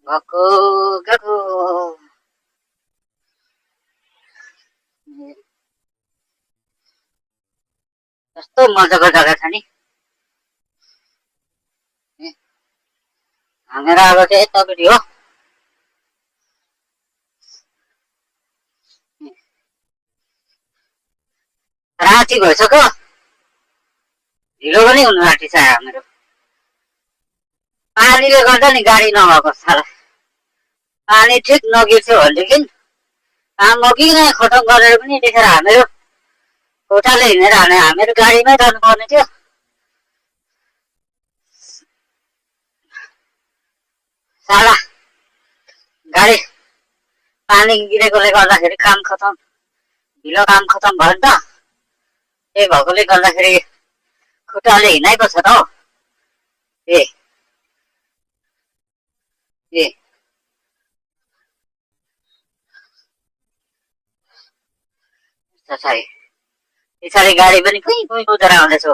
गएको गएको कस्तो मजाको जग्गा छ नि। हामीहरू अब चाहिँ यतापट्टि हो। राति भइसक्यो, ढिलो पनि हुनु आँटिसक्यो हामीहरू। पानीले गर्दा नि गाडी नभएको साला। पानी ठिक नगिर्थ्यो भनेदेखि काम नगिकन खतम गरेर पनि देखेर हामीहरू खुट्टाले हिँडेर हामीहरू गाडीमै जानुपर्ने थियो। साला गाडी पानी गिरेकोले गर्दाखेरि काम खतम, ढिलो काम खतम भयो नि त। त्यही भएकोले गर्दाखेरि खुट्टाले हिँडाइको छ त हौ। ए ए पछाडि गाडी पनि कुइ कुइ कुदेर आउँदैछ।